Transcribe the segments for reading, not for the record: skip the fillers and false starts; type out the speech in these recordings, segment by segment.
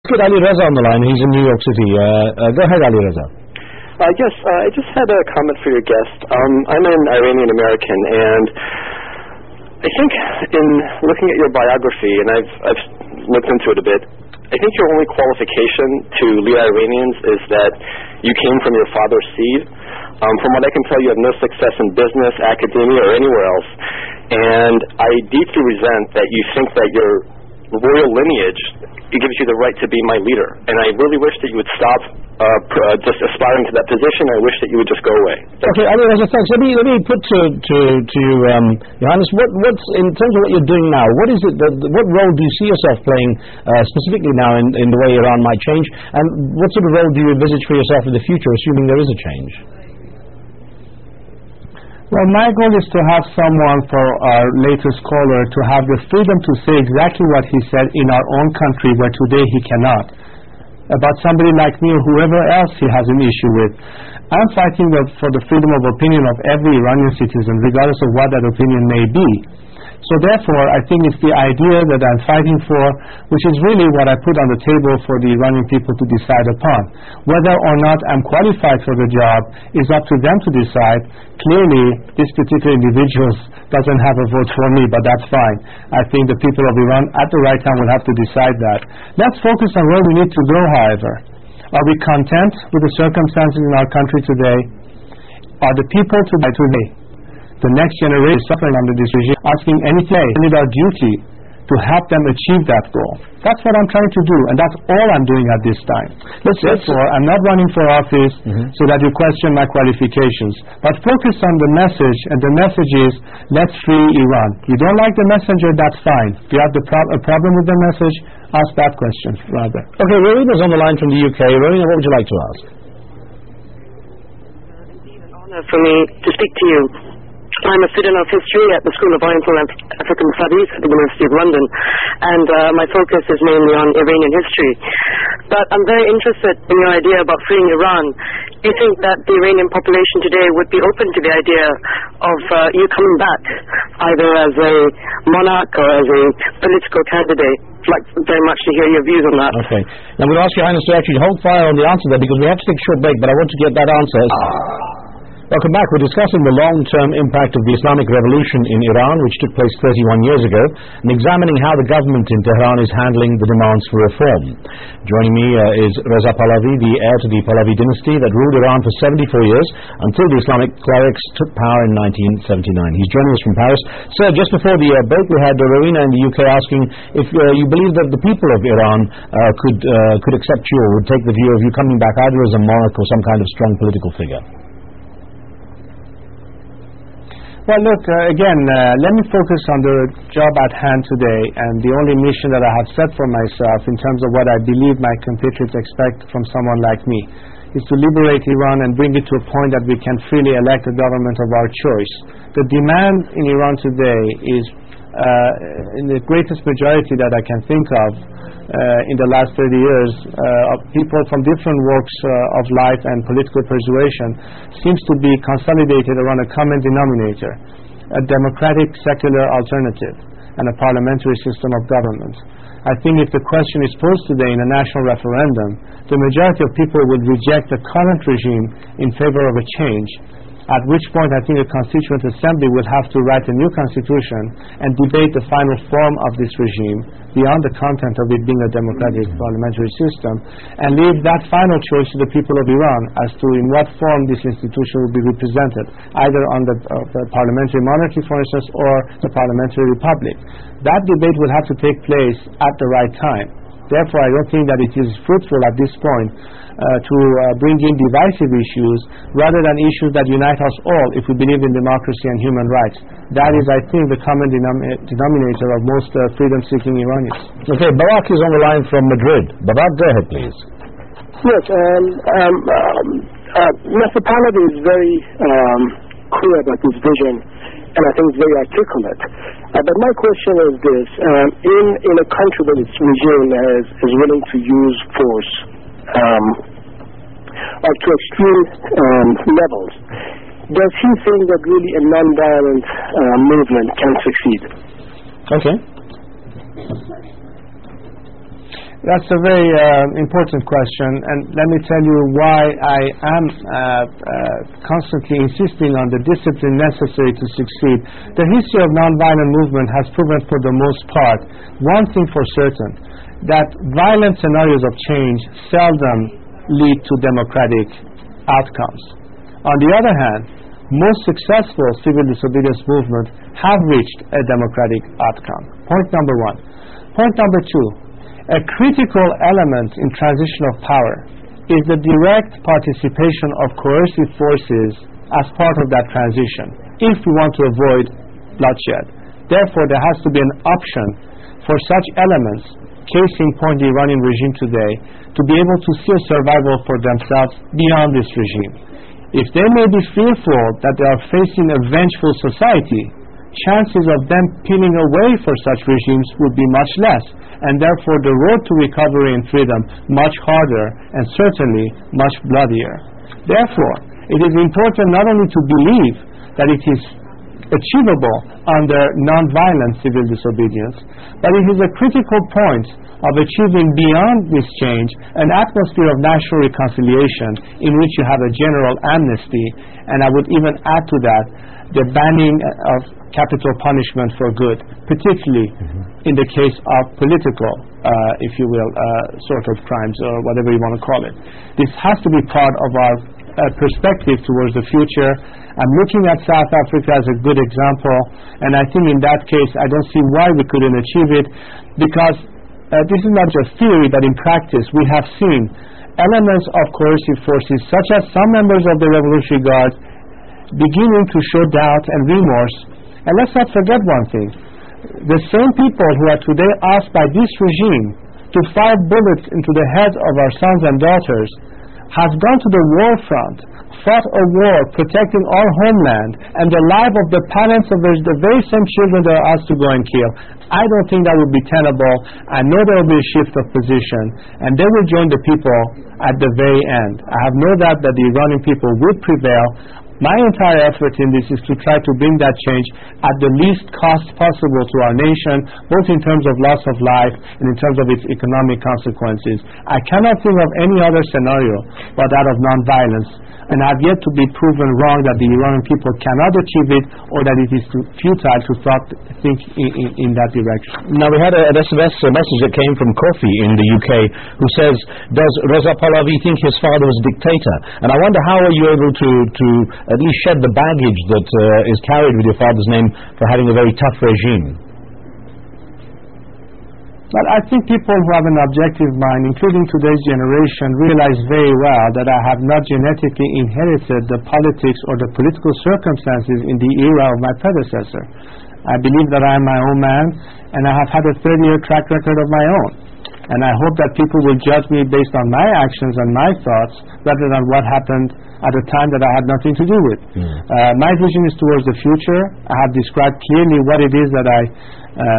Get Ali Reza on the line. He's in New York City. Go ahead, Ali Reza. Yes, I just had a comment for your guest. I'm an Iranian American, and I think in looking at your biography, and I've looked into it a bit, I think your only qualification to lead Iranians is that you came from your father's seed. From what I can tell, you have no success in business, academia, or anywhere else. And I deeply resent that you think that your royal lineage, it gives you the right to be my leader. And I really wish that you would stop just aspiring to that position. I wish that you would just go away. Okay, Ali Reza, thanks. Let me put to you, Johannes, what's in terms of what you're doing now, what is it what role do you see yourself playing specifically now in the way Iran might change, and what sort of role do you envisage for yourself in the future, assuming there is a change? Well, my goal is to have someone, for our latest caller, to have the freedom to say exactly what he said in our own country, where today he cannot. About somebody like me or whoever else he has an issue with. I'm fighting for the freedom of opinion of every Iranian citizen, regardless of what that opinion may be. So therefore, I think it's the idea that I'm fighting for, which is really what I put on the table for the Iranian people to decide upon. Whether or not I'm qualified for the job is up to them to decide. Clearly, this particular individual doesn't have a vote for me, but that's fine. I think the people of Iran at the right time will have to decide that. Let's focus on where we need to go, however. Are we content with the circumstances in our country today? Are the people today, the next generation suffering under this regime, asking anything? It is our duty to help them achieve that goal. That's what I'm trying to do, and that's all I'm doing at this time. Therefore, I'm not running for office so that you question my qualifications, but focus on the message, and the message is, let's free Iran. You don't like the messenger, that's fine. If you have a problem with the message, ask that question, rather. Okay, Rowena's on the line from the UK. Rowena, what would you like to ask? Indeed, an honor for me to speak to you. I'm a student of history at the School of Oriental and African Studies at the University of London, and my focus is mainly on Iranian history. But I'm very interested in your idea about freeing Iran. Do you think that the Iranian population today would be open to the idea of you coming back, either as a monarch or as a political candidate? I'd like very much to hear your views on that. Okay. Now, I'm going to ask you, Highness, to actually hold fire on the answer there, because we have to take a short break, but I want to get that answer. Welcome back. We're discussing the long-term impact of the Islamic Revolution in Iran, which took place 31 years ago, and examining how the government in Tehran is handling the demands for reform. Joining me is Reza Pahlavi, the heir to the Pahlavi dynasty that ruled Iran for 74 years until the Islamic clerics took power in 1979. He's joining us from Paris. Sir, just before the break, we had Rowena in the UK asking if you believe that the people of Iran could accept you or would take the view of you coming back either as a monarch or some kind of strong political figure. Well, look, again, let me focus on the job at hand today, and the only mission that I have set for myself in terms of what I believe my compatriots expect from someone like me is to liberate Iran and bring it to a point that we can freely elect a government of our choice. The demand in Iran today is, in the greatest majority that I can think of, in the last 30 years, of people from different walks of life and political persuasion, seems to be consolidated around a common denominator, a democratic secular alternative and a parliamentary system of government. I think if the question is posed today in a national referendum, the majority of people would reject the current regime in favor of a change, at which point I think the Constituent Assembly will have to write a new constitution and debate the final form of this regime beyond the content of it being a democratic parliamentary system, and leave that final choice to the people of Iran as to in what form this institution will be represented, either on the parliamentary monarchy, for instance, or the parliamentary republic. That debate will have to take place at the right time. Therefore, I don't think that it is fruitful at this point to bring in divisive issues rather than issues that unite us all if we believe in democracy and human rights. That is, I think, the common denominator of most freedom-seeking Iranians. Okay, Barak is on the line from Madrid. Barak, go ahead, please. Yes, Mr. Pahlavi is very clear about his vision, and I think it's very articulate. But my question is this: in a country that its regime is willing to use force to extreme levels, does he think that really a non-violent movement can succeed? Okay. That's a very important question, and let me tell you why I am constantly insisting on the discipline necessary to succeed. The history of nonviolent movement has proven for the most part one thing for certain, that violent scenarios of change seldom lead to democratic outcomes. On the other hand, most successful civil disobedience movements have reached a democratic outcome. Point number one. Point number two, a critical element in transition of power is the direct participation of coercive forces as part of that transition, if we want to avoid bloodshed. Therefore, there has to be an option for such elements, case in point the Iranian regime today, to be able to see a survival for themselves beyond this regime. If they may be fearful that they are facing a vengeful society, chances of them peeling away for such regimes would be much less, and therefore the road to recovery and freedom much harder and certainly much bloodier. Therefore, it is important not only to believe that it is achievable under non-violent civil disobedience, but it is a critical point of achieving beyond this change an atmosphere of national reconciliation in which you have a general amnesty, and I would even add to that the banning of capital punishment for good, particularly in the case of political, if you will, sort of crimes or whatever you want to call it. This has to be part of our perspective towards the future. I'm looking at South Africa as a good example, and I think in that case I don't see why we couldn't achieve it, because this is not just theory, but in practice we have seen elements of coercive forces, such as some members of the Revolutionary Guard, beginning to show doubt and remorse. And let's not forget one thing. The same people who are today asked by this regime to fire bullets into the heads of our sons and daughters have gone to the war front, fought a war protecting our homeland and the life of the parents of the very same children that are asked to go and kill. I don't think that would be tenable. I know there will be a shift of position, and they will join the people at the very end. I have no doubt that the Iranian people would prevail. My entire effort in this is to try to bring that change at the least cost possible to our nation, both in terms of loss of life and in terms of its economic consequences. I cannot think of any other scenario but that of nonviolence, and I have yet to be proven wrong that the Iranian people cannot achieve it, or that it is futile to think in that direction. Now, we had an SMS message that came from Kofi in the UK, who says, does Reza Pahlavi think his father was a dictator? And I wonder, how are you able to at least shed the baggage that is carried with your father's name for having a very tough regime? Well, I think people who have an objective mind, including today's generation, realize very well that I have not genetically inherited the politics or the political circumstances in the era of my predecessor. I believe that I am my own man, and I have had a 30-year track record of my own. And I hope that people will judge me based on my actions and my thoughts rather than what happened at a time that I had nothing to do with. My vision is towards the future. I have described clearly what it is that I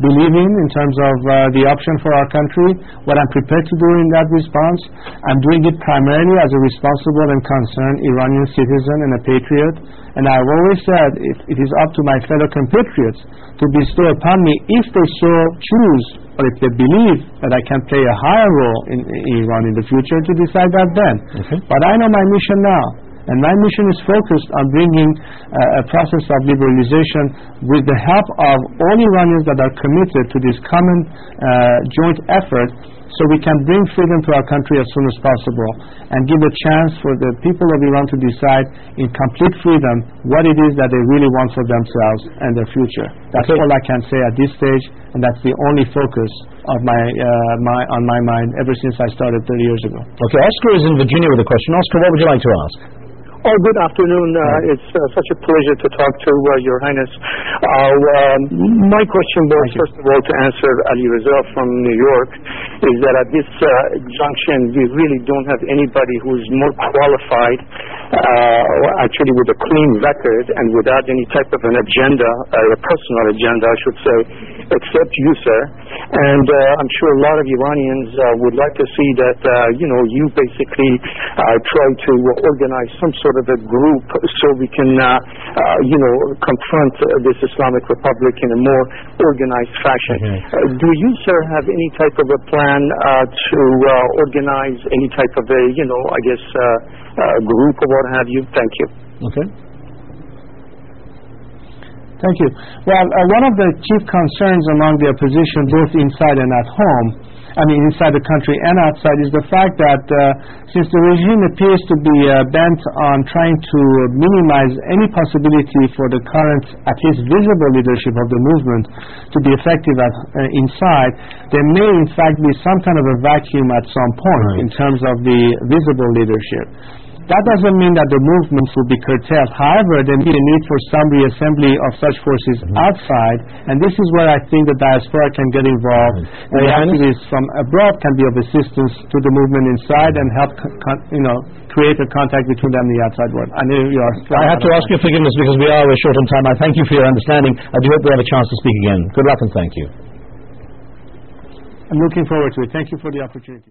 believe in terms of the option for our country, what I'm prepared to do in that response. I'm doing it primarily as a responsible and concerned Iranian citizen and a patriot. And I've always said it is up to my fellow compatriots to bestow upon me, if they so choose, or if they believe that I can play a higher role in Iran in the future, to decide that then. But I know my mission now, and my mission is focused on bringing a process of liberalization with the help of all Iranians that are committed to this common joint effort, so we can bring freedom to our country as soon as possible and give a chance for the people of Iran to decide in complete freedom what it is that they really want for themselves and their future. That's all I can say at this stage, and that's the only focus of on my mind ever since I started 30 years ago. Okay, Oscar is in Virginia with a question. Oscar, what would you like to ask? Oh, good afternoon. It's such a pleasure to talk to Your Highness. My question was, first of all, to answer Ali Reza from New York, is that at this junction, we really don't have anybody who's more qualified actually with a clean record and without any type of an agenda, a personal agenda, I should say, except you, sir. And I'm sure a lot of Iranians would like to see that, you basically try to organize some sort of a group so we can, confront this Islamic Republic in a more organized fashion. Do you, sir, have any type of a plan to organize any type of a, group or what have you? Thank you. Okay. Thank you. Well, one of the chief concerns among the opposition, both inside and at home, inside the country and outside, is the fact that since the regime appears to be bent on trying to minimize any possibility for the current, at least visible leadership of the movement to be effective inside, there may in fact be some kind of a vacuum at some point in terms of the visible leadership. That doesn't mean that the movements will be curtailed. However, there may be a need for some reassembly of such forces outside, and this is where I think the diaspora can get involved. And the activists from abroad can be of assistance to the movement inside and help, create a contact between them and the outside world. I know you are. I have to ask your forgiveness because we are short on time. I thank you for your understanding. I do hope we have a chance to speak again. Good luck and thank you. I'm looking forward to it. Thank you for the opportunity.